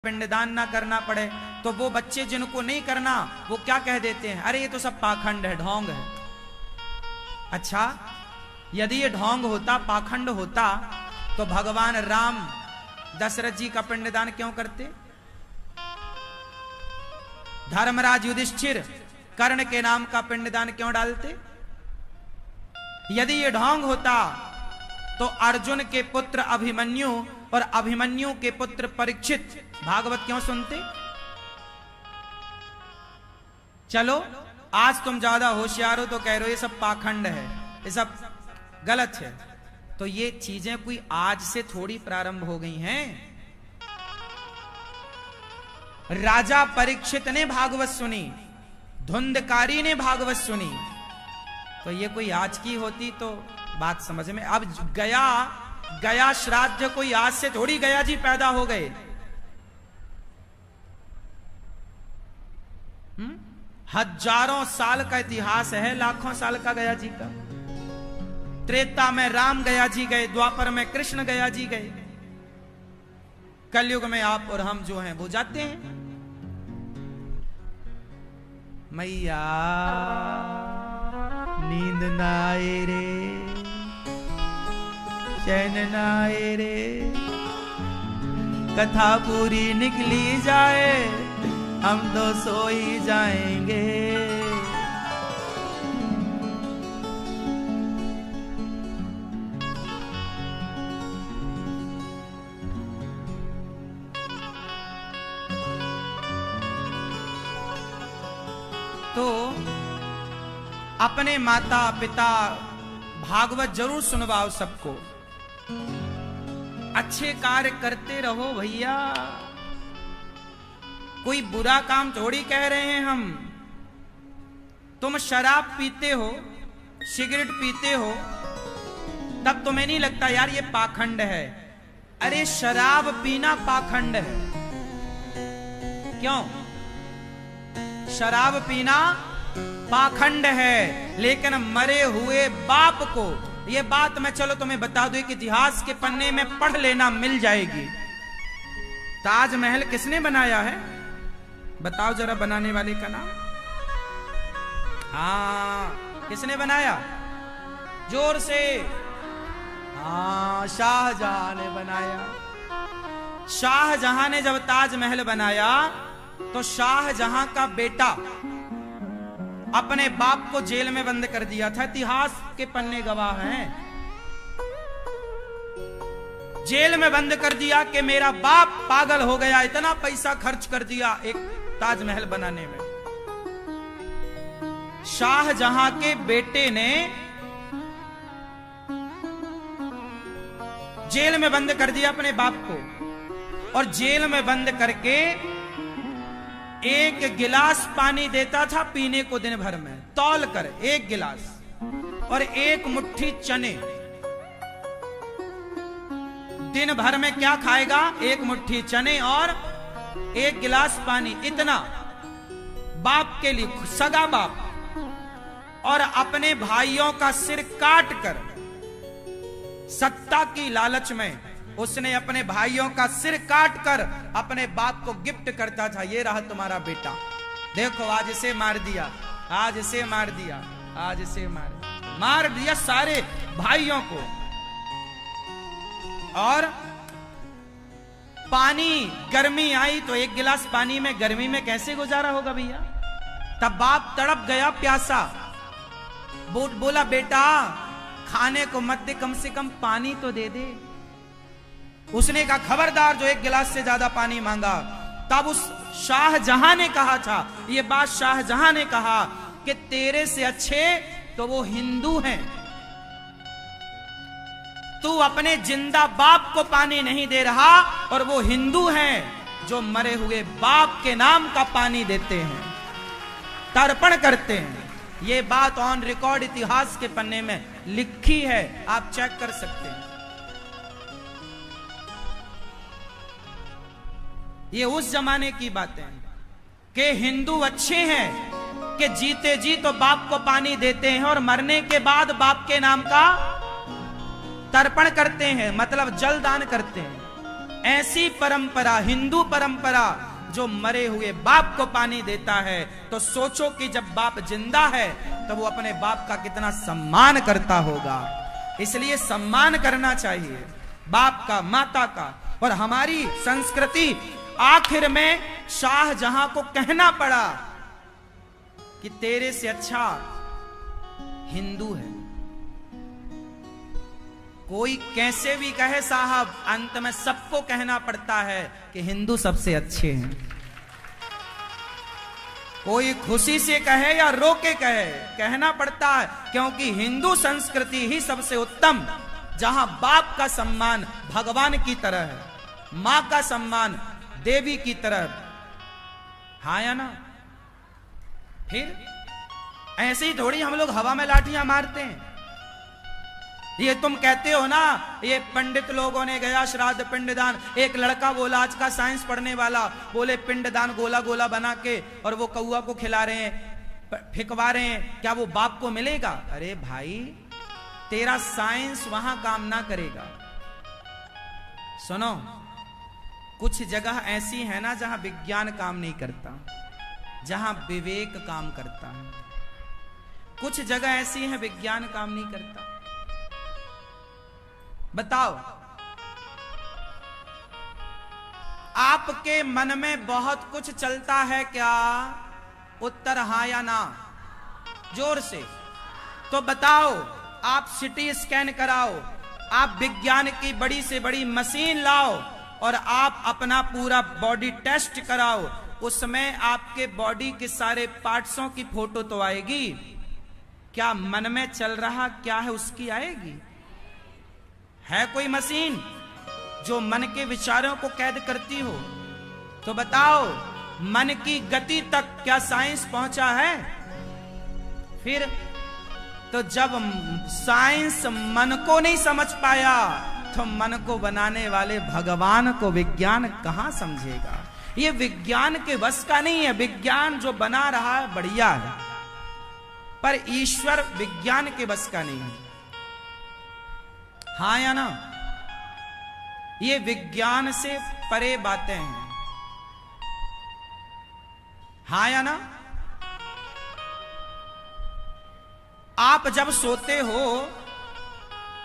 पिंडदान ना करना पड़े, तो वो बच्चे जिनको नहीं करना वो क्या कह देते हैं, अरे ये तो सब पाखंड है, ढोंग है। अच्छा, यदि ये ढोंग होता, पाखंड होता, तो भगवान राम दशरथ जी का पिंडदान क्यों करते? धर्मराज युधिष्ठिर कर्ण के नाम का पिंडदान क्यों डालते? यदि ये ढोंग होता तो अर्जुन के पुत्र अभिमन्यु और अभिमन्यु के पुत्र परीक्षित भागवत क्यों सुनते? चलो, आज तुम ज्यादा होशियार हो तो कह रहे हो ये सब पाखंड है, ये सब गलत है। तो ये चीजें कोई आज से थोड़ी प्रारंभ हो गई हैं। राजा परीक्षित ने भागवत सुनी, धुंधकारी ने भागवत सुनी, तो ये कोई आज की होती तो बात समझ में। अब गया श्राद्ध कोई आज से थोड़ी गया जी पैदा हो गए। हजारों साल का इतिहास है, लाखों साल का गया जी का। त्रेता में राम गया जी गए, द्वापर में कृष्ण गया जी गए, कलयुग में आप और हम जो हैं वो जाते हैं। मैया नींद ना आए रे, चैन ना आए रे, कथा पूरी निकली जाए, हम तो सो ही जाएंगे। तो अपने माता पिता भागवत जरूर सुनवाओ सबको, अच्छे कार्य करते रहो भैया। कोई बुरा काम थोड़ी कह रहे हैं हम। तुम शराब पीते हो, सिगरेट पीते हो, तब तुम्हें नहीं लगता यार ये पाखंड है। अरे शराब पीना पाखंड है। क्यों? शराब पीना पाखंड है, लेकिन मरे हुए बाप को, ये बात मैं चलो तुम्हें बता दूं कि इतिहास के पन्ने में पढ़ लेना, मिल जाएगी। ताजमहल किसने बनाया है? बताओ जरा बनाने वाले का नाम। हाँ, किसने बनाया? जोर से। हाँ, शाहजहां ने बनाया। शाहजहां ने जब ताजमहल बनाया तो शाहजहां का बेटा अपने बाप को जेल में बंद कर दिया था। इतिहास के पन्ने गवाह हैं। जेल में बंद कर दिया कि मेरा बाप पागल हो गया, इतना पैसा खर्च कर दिया एक ताजमहल बनाने में। शाहजहां के बेटे ने जेल में बंद कर दिया अपने बाप को, और जेल में बंद करके एक गिलास पानी देता था पीने को दिन भर में, तौल कर एक गिलास, और एक मुट्ठी चने। दिन भर में क्या खाएगा? एक मुट्ठी चने और एक गिलास पानी, इतना बाप के लिए, सगा बाप। और अपने भाइयों का सिर काट कर, सत्ता की लालच में उसने अपने भाइयों का सिर काट कर अपने बाप को गिफ्ट करता था, ये रहा तुम्हारा बेटा, देखो आज इसे मार दिया, आज इसे मार दिया, आज इसे मार दिया सारे भाइयों को। और पानी, गर्मी आई तो एक गिलास पानी में गर्मी में कैसे गुजारा होगा भैया? तब बाप तड़प गया, प्यासा, बोला बेटा खाने को मत दे, कम से कम पानी तो दे दे। उसने कहा खबरदार जो एक गिलास से ज्यादा पानी मांगा। तब उस शाहजहां ने कहा था, ये बात शाहजहां ने कहा कि तेरे से अच्छे तो वो हिंदू हैं। तू अपने जिंदा बाप को पानी नहीं दे रहा, और वो हिंदू हैं जो मरे हुए बाप के नाम का पानी देते हैं, तर्पण करते हैं। ये बात ऑन रिकॉर्ड इतिहास के पन्ने में लिखी है, आप चेक कर सकते हैं। ये उस जमाने की बातें हैं कि हिंदू अच्छे हैं कि जीते जी तो बाप को पानी देते हैं और मरने के बाद बाप के नाम का तर्पण करते हैं, मतलब जल दान करते हैं। ऐसी परंपरा, हिंदू परंपरा जो मरे हुए बाप को पानी देता है, तो सोचो कि जब बाप जिंदा है तो वो अपने बाप का कितना सम्मान करता होगा। इसलिए सम्मान करना चाहिए बाप का, माता का। और हमारी संस्कृति आखिर में शाहजहां को कहना पड़ा कि तेरे से अच्छा हिंदू है। कोई कैसे भी कहे साहब, अंत में सबको कहना पड़ता है कि हिंदू सबसे अच्छे हैं। कोई खुशी से कहे या रो के कहे, कहना पड़ता है, क्योंकि हिंदू संस्कृति ही सबसे उत्तम, जहां बाप का सम्मान भगवान की तरह है, मां का सम्मान देवी की तरह। हाँ या ना? फिर ऐसे ही थोड़ी हम लोग हवा में लाठियां मारते हैं। ये तुम कहते हो ना, ये पंडित लोगों ने गया श्राद्ध पिंडदान, एक लड़का बोला, आज का साइंस पढ़ने वाला, बोले पिंडदान गोला गोला बना के और वो कौआ को खिला रहे हैं, फिकवा रहे हैं, क्या वो बाप को मिलेगा? अरे भाई, तेरा साइंस वहां काम ना करेगा। सुनो, कुछ जगह ऐसी है ना जहां विज्ञान काम नहीं करता, जहां विवेक काम करता है। कुछ जगह ऐसी है विज्ञान काम नहीं करता। बताओ, आपके मन में बहुत कुछ चलता है क्या? उत्तर हां या ना? जोर से तो बताओ। आप सिटी स्कैन कराओ, आप विज्ञान की बड़ी से बड़ी मशीन लाओ और आप अपना पूरा बॉडी टेस्ट कराओ, उसमें आपके बॉडी के सारे पार्ट्सों की फोटो तो आएगी। क्या मन में चल रहा क्या है उसकी आएगी? है कोई मशीन जो मन के विचारों को कैद करती हो? तो बताओ, मन की गति तक क्या साइंस पहुंचा है? फिर तो जब साइंस मन को नहीं समझ पाया, तो मन को बनाने वाले भगवान को विज्ञान कहां समझेगा? ये विज्ञान के बस का नहीं है। विज्ञान जो बना रहा है बढ़िया है, पर ईश्वर विज्ञान के बस का नहीं है। हाँ या ना? ये विज्ञान से परे बातें हैं। हाँ या ना? आप जब सोते हो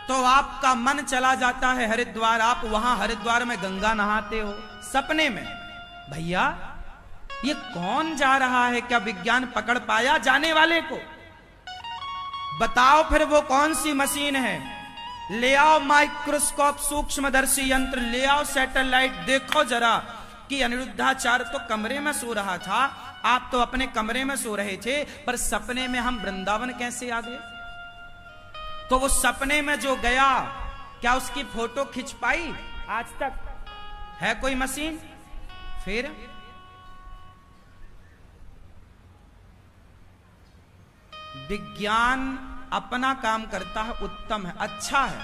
तो आपका मन चला जाता है हरिद्वार, आप वहां हरिद्वार में गंगा नहाते हो सपने में। भैया, ये कौन जा रहा है? क्या विज्ञान पकड़ पाया जाने वाले को? बताओ फिर वो कौन सी मशीन है? ले आओ माइक्रोस्कोप, सूक्ष्मदर्शी यंत्र ले आओ, सैटेलाइट, देखो जरा कि अनिरुद्धाचार्य तो कमरे में सो रहा था, आप तो अपने कमरे में सो रहे थे, पर सपने में हम वृंदावन कैसे आ गए? तो वो सपने में जो गया, क्या उसकी फोटो खिंच पाई? आज तक है कोई मशीन? फिर विज्ञान अपना काम करता है, उत्तम है, अच्छा है,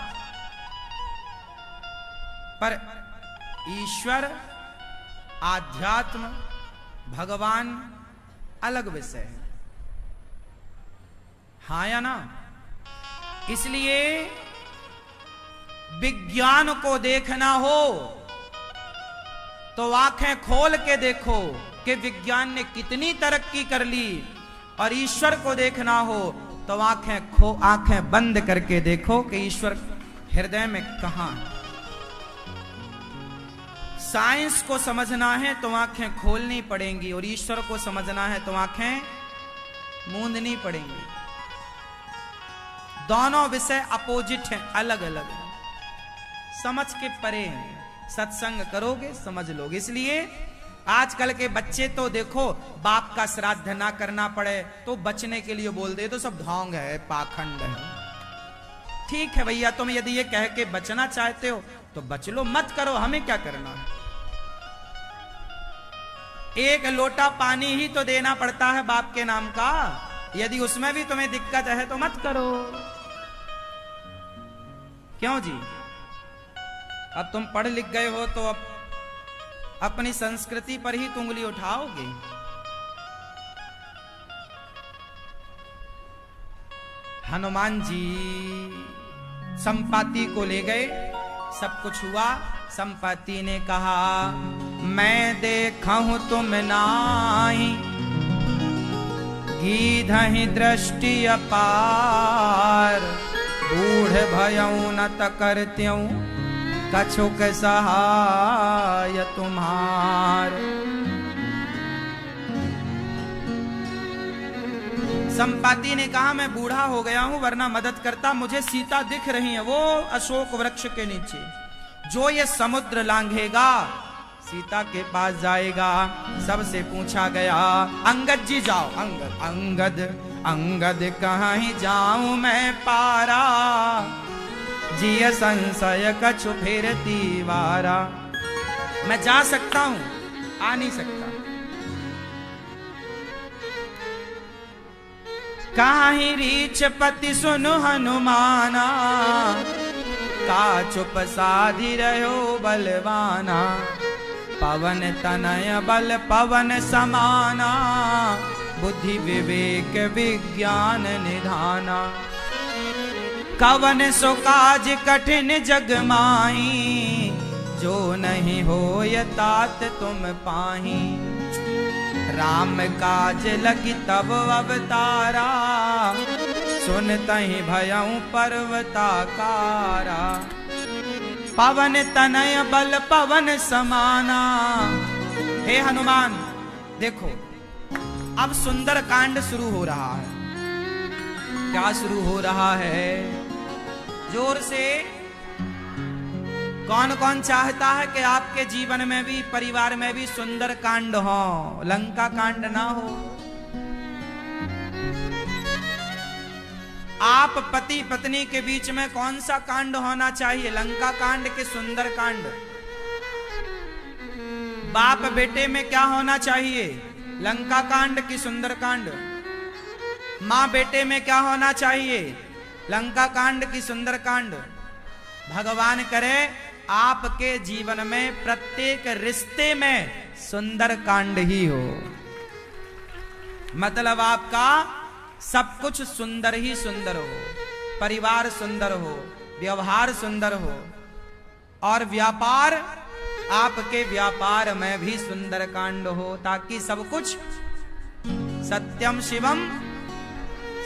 पर ईश्वर, आध्यात्म, भगवान अलग विषय है। हाँ या ना? इसलिए विज्ञान को देखना हो तो आंखें खोल के देखो कि विज्ञान ने कितनी तरक्की कर ली, और ईश्वर को देखना हो तो आंखें बंद करके देखो कि ईश्वर हृदय में कहां है। साइंस को समझना है तो आंखें खोलनी पड़ेंगी, और ईश्वर को समझना है तो आंखें मूंदनी पड़ेंगी। दोनों विषय अपोजिट हैं, अलग अलग हैं, समझ के परे हैं। सत्संग करोगे समझ लोगे। इसलिए आजकल के बच्चे तो देखो, बाप का श्राद्ध ना करना पड़े तो बचने के लिए बोल दे, तो सब ढोंग है, पाखंड है। ठीक है भैया, तुम यदि ये कह के बचना चाहते हो तो बच लो, मत करो, हमें क्या करना है। एक लोटा पानी ही तो देना पड़ता है बाप के नाम का, यदि उसमें भी तुम्हें दिक्कत है तो मत करो। क्यों जी? अब तुम पढ़ लिख गए हो तो अब अपनी संस्कृति पर ही उंगली उठाओगे। हनुमान जी संपाति को ले गए, सब कुछ हुआ, संपत्ति ने कहा मैं देखा हूं तुम नाही, गीधहि दृष्टि अपार, बूढ़ भयऊ न तकर्त्यऊ, कछुक सहाय तुम्हार। संपाति ने कहा मैं बूढ़ा हो गया हूं वरना मदद करता, मुझे सीता दिख रही है वो अशोक वृक्ष के नीचे। जो ये समुद्र लांघेगा सीता के पास जाएगा। सबसे पूछा गया अंगद जी जाओ। अंगद अंगद कहीं जाऊं मैं पारा, जिय संशय कछु फिर दीवारा। मैं जा सकता हूं, आ नहीं सकता। काहि रीछ पति सुनु हनुमाना, का चुप साधि रहो बलवाना। पवन तनय बल पवन समाना, बुद्धि विवेक विज्ञान निधाना। कवन सो काज कठिन जग माही, जो नहीं होय तात तुम पाही। राम काज लगी तब अवतारा, सुनतहि भयउ पर्वताकारा। पवन तनय बल पवन समाना। हे हनुमान देखो अब सुंदर कांड शुरू हो रहा है। क्या शुरू हो रहा है? जोर से कौन कौन चाहता है कि आपके जीवन में भी परिवार में भी सुंदर कांड हो, लंका कांड ना हो? आप पति पत्नी के बीच में कौन सा कांड होना चाहिए, लंका कांड के सुंदर कांड? बाप बेटे में क्या होना चाहिए, लंका कांड की सुंदर कांड? माँ बेटे में क्या होना चाहिए, लंका कांड की सुंदर कांड? भगवान करे आपके जीवन में प्रत्येक रिश्ते में सुंदर कांड ही हो। मतलब आपका सब कुछ सुंदर ही सुंदर हो, परिवार सुंदर हो, व्यवहार सुंदर हो, और व्यापार आपके व्यापार में भी सुंदर कांड हो, ताकि सब कुछ सत्यम शिवम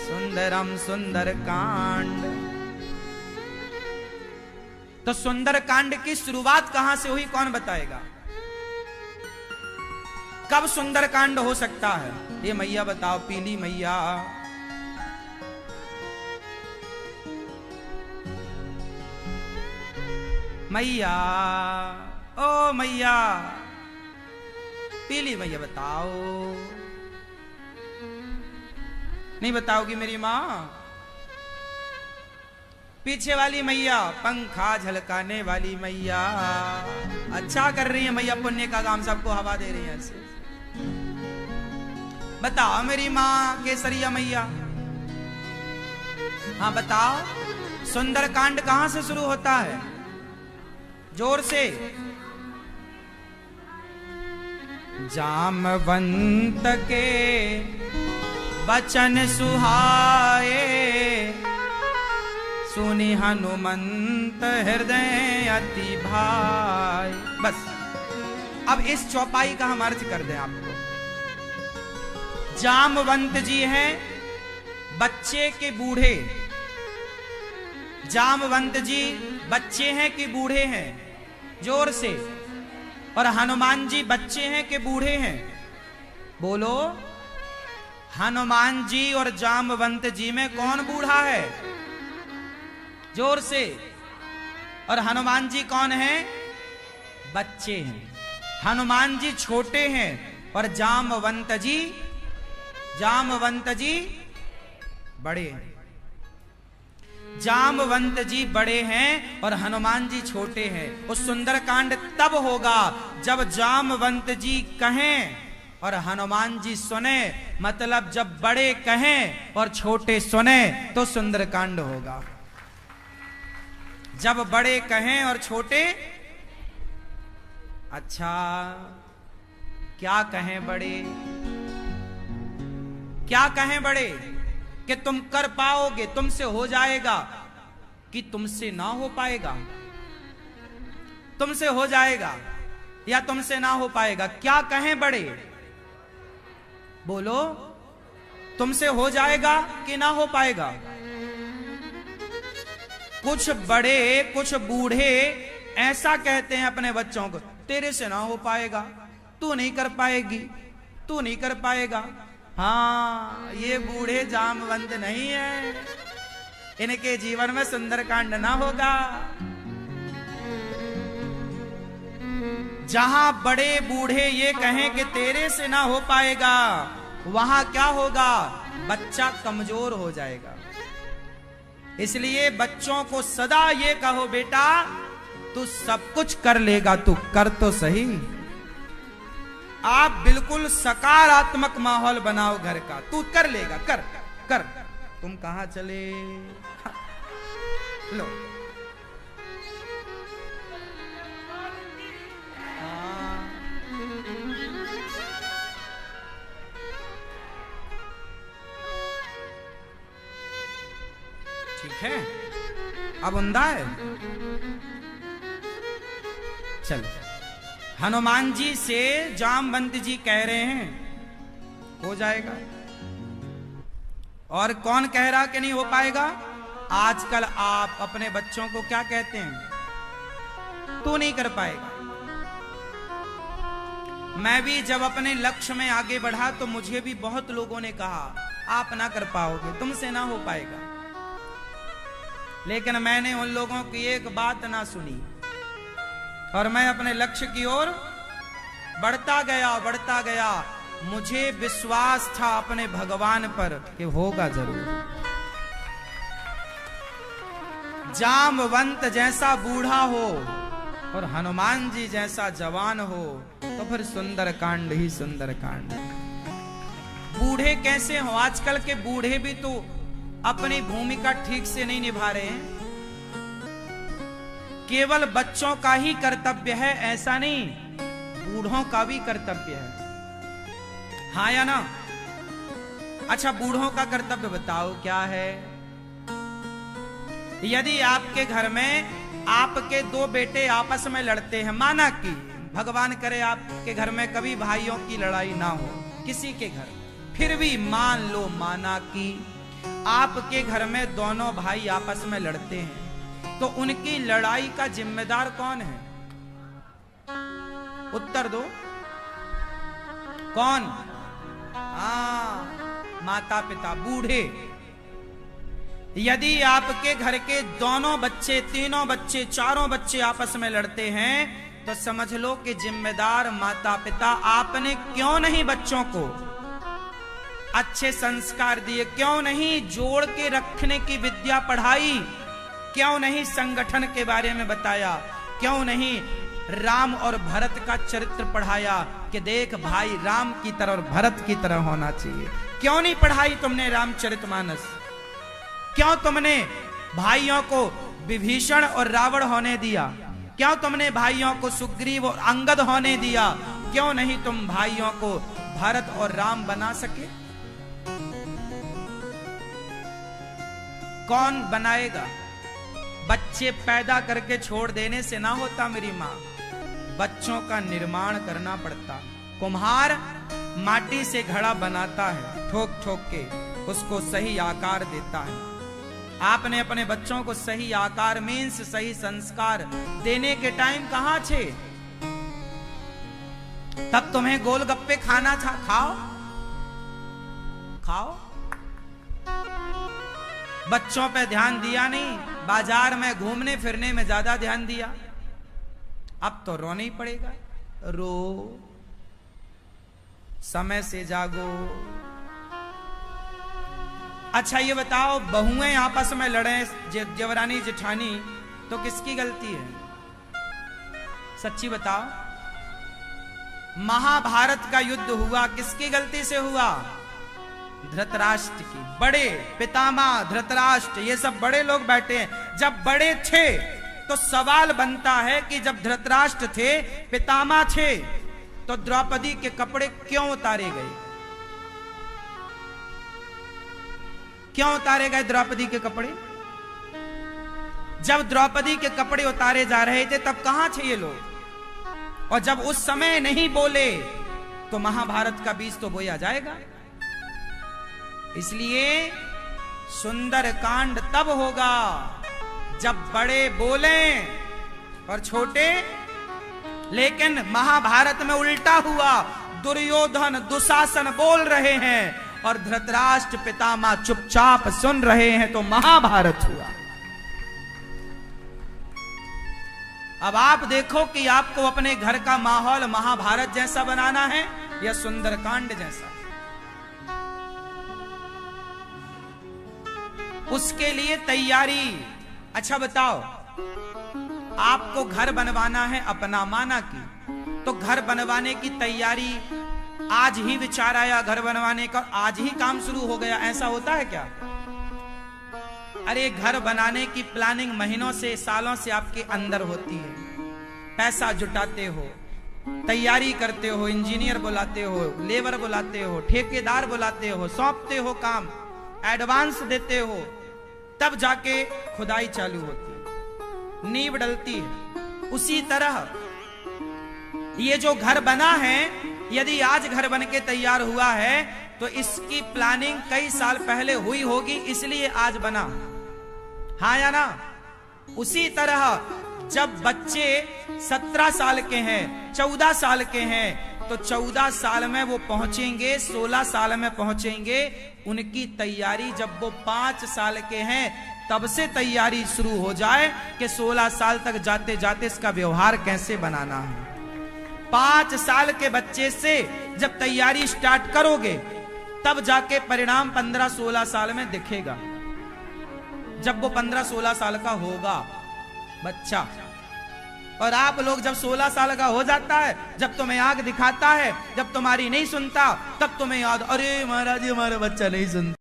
सुंदरम सुंदर कांड। तो सुंदर कांड की शुरुआत कहां से हुई, कौन बताएगा? कब सुंदर कांड हो सकता है? ये मैया बताओ, पीली मैया। मैया, ओ मैया, पीली मैया बताओ। नहीं बताओगी मेरी मां? पीछे वाली मैया, पंखा झलकाने वाली मैया, अच्छा कर रही है मैया, पुण्य का काम, सबको हवा दे रही है ऐसे। बताओ मेरी माँ केसरिया मैया, हाँ बताओ, सुंदर कांड कहां से शुरू होता है? जोर से। जामवंत के वचन सुहाए, सुनि हनुमंत हृदय अति भाई। बस अब इस चौपाई का हम अर्थ कर दें आपको। जामवंत जी हैं बच्चे के बूढ़े। जामवंत जी बच्चे हैं कि बूढ़े हैं? जोर से। और हनुमान जी बच्चे हैं कि बूढ़े हैं? बोलो। हनुमान जी और जामवंत जी में कौन बूढ़ा है? जोर से। और हनुमान जी कौन है? बच्चे हैं। हनुमान जी छोटे हैं और जामवंत जी बड़े हैं। जामवंत जी बड़े हैं और हनुमान जी छोटे हैं। उस सुंदरकांड तब होगा जब जामवंत जी कहें और हनुमान जी सुने। मतलब जब बड़े कहें और छोटे सुने तो सुंदरकांड होगा। जब बड़े कहें और छोटे, अच्छा क्या कहें बड़े? क्या कहें बड़े? कि तुम कर पाओगे, तुमसे हो जाएगा, कि तुमसे ना हो पाएगा? तुमसे हो जाएगा या तुमसे ना हो पाएगा? क्या कहें बड़े? बोलो, तुमसे हो जाएगा कि ना हो पाएगा? कुछ बड़े कुछ बूढ़े ऐसा कहते हैं अपने बच्चों को, तेरे से ना हो पाएगा, तू नहीं कर पाएगी, तू नहीं कर पाएगा। हाँ, ये बूढ़े जामवंत नहीं है, इनके जीवन में सुंदरकांड ना होगा। जहां बड़े बूढ़े ये कहें कि तेरे से ना हो पाएगा, वहां क्या होगा? बच्चा कमजोर हो जाएगा। इसलिए बच्चों को सदा ये कहो, बेटा तू सब कुछ कर लेगा, तू कर तो सही। आप बिल्कुल सकारात्मक माहौल बनाओ घर का, तू कर लेगा, कर कर। तुम कहां चले? लो, ठीक है, अब उंदा है। चलो, हनुमान जी से जामवंत जी कह रहे हैं हो जाएगा, और कौन कह रहा कि नहीं हो पाएगा? आजकल आप अपने बच्चों को क्या कहते हैं? तू नहीं कर पाएगा। मैं भी जब अपने लक्ष्य में आगे बढ़ा तो मुझे भी बहुत लोगों ने कहा आप ना कर पाओगे, तुमसे ना हो पाएगा। लेकिन मैंने उन लोगों की एक बात ना सुनी और मैं अपने लक्ष्य की ओर बढ़ता गया। मुझे विश्वास था अपने भगवान पर कि होगा जरूर। जामवंत जैसा बूढ़ा हो और हनुमान जी जैसा जवान हो तो फिर सुंदरकांड ही सुंदरकांड। बूढ़े कैसे हो? आजकल के बूढ़े भी तो अपनी भूमिका ठीक से नहीं निभा रहे हैं। केवल बच्चों का ही कर्तव्य है ऐसा नहीं, बूढ़ों का भी कर्तव्य है। हाँ या ना? अच्छा, बूढ़ों का कर्तव्य बताओ क्या है? यदि आपके घर में आपके दो बेटे आपस में लड़ते हैं, माना कि भगवान करे आपके घर में कभी भाइयों की लड़ाई ना हो किसी के घर, फिर भी मान लो, माना कि आपके घर में दोनों भाई आपस में लड़ते हैं, तो उनकी लड़ाई का जिम्मेदार कौन है? उत्तर दो, कौन? माता पिता, बूढ़े। यदि आपके घर के दोनों बच्चे, तीनों बच्चे, चारों बच्चे आपस में लड़ते हैं तो समझ लो कि जिम्मेदार माता पिता। आपने क्यों नहीं बच्चों को अच्छे संस्कार दिए? क्यों नहीं जोड़ के रखने की विद्या पढ़ाई? क्यों नहीं संगठन के बारे में बताया? क्यों नहीं राम और भरत का चरित्र पढ़ाया कि देख भाई राम की तरह और भरत की तरह होना चाहिए? क्यों नहीं पढ़ाई तुमने रामचरितमानस? क्यों तुमने भाइयों को विभीषण और रावण होने दिया? क्यों तुमने भाइयों को सुग्रीव और अंगद होने दिया? क्यों नहीं तुम भाइयों को भरत और राम बना सके? कौन बनाएगा? बच्चे पैदा करके छोड़ देने से ना होता मेरी माँ, बच्चों का निर्माण करना पड़ता। कुम्हार माटी से घड़ा बनाता है, ठोक ठोक के उसको सही आकार देता है। आपने अपने बच्चों को सही आकार मीन्स सही संस्कार देने के टाइम कहां थे? तब तुम्हें गोलगप्पे खाना था, खाओ खाओ। बच्चों पे ध्यान दिया नहीं, बाजार में घूमने फिरने में ज्यादा ध्यान दिया। अब तो रोना ही पड़ेगा, रो, समय से जागो। अच्छा ये बताओ, बहुएं आपस में लड़े, देवरानी जेठानी, तो किसकी गलती है? सच्ची बताओ। महाभारत का युद्ध हुआ, किसकी गलती से हुआ? धृतराष्ट्र की। बड़े पितामह धृतराष्ट्र, ये सब बड़े लोग बैठे हैं। जब बड़े थे तो सवाल बनता है कि जब धृतराष्ट्र थे, पितामह थे, तो द्रौपदी के कपड़े क्यों उतारे गए? क्यों उतारे गए द्रौपदी के कपड़े? जब द्रौपदी के कपड़े उतारे जा रहे थे तब कहां थे ये लोग, और जब उस समय नहीं बोले तो महाभारत का बीज तो बोया जाएगा। इसलिए सुंदर कांड तब होगा जब बड़े बोले और छोटे, लेकिन महाभारत में उल्टा हुआ, दुर्योधन दुशासन बोल रहे हैं और धृतराष्ट्र पितामह चुपचाप सुन रहे हैं, तो महाभारत हुआ। अब आप देखो कि आपको अपने घर का माहौल महाभारत जैसा बनाना है या सुंदरकांड जैसा। उसके लिए तैयारी। अच्छा बताओ, आपको घर बनवाना है अपना माना की, तो घर बनवाने की तैयारी आज ही विचार आया घर बनवाने का, आज ही काम शुरू हो गया, ऐसा होता है क्या? अरे घर बनाने की प्लानिंग महीनों से सालों से आपके अंदर होती है। पैसा जुटाते हो, तैयारी करते हो, इंजीनियर बुलाते हो, लेबर बुलाते हो, ठेकेदार बुलाते हो, सौंपते हो काम, एडवांस देते हो, तब जाके खुदाई चालू होती है, नींव डलती है। उसी तरह ये जो घर बना है, यदि आज घर बन के तैयार हुआ है तो इसकी प्लानिंग कई साल पहले हुई होगी, इसलिए आज बना। हाँ या ना? उसी तरह जब बच्चे 17 साल के हैं, 14 साल के हैं, तो 14 साल में वो पहुंचेंगे, 16 साल में पहुंचेंगे। उनकी तैयारी जब वो 5 साल के हैं तब से तैयारी शुरू हो जाए कि 16 साल तक जाते जाते इसका व्यवहार कैसे बनाना है। 5 साल के बच्चे से जब तैयारी स्टार्ट करोगे तब जाके परिणाम 15-16 साल में दिखेगा, जब वो 15-16 साल का होगा बच्चा। और आप लोग जब 16 साल का हो जाता है, जब तुम्हें आंख दिखाता है, जब तुम्हारी नहीं सुनता, तब तुम्हें याद, अरे महाराज जी हमारा बच्चा नहीं सुनता।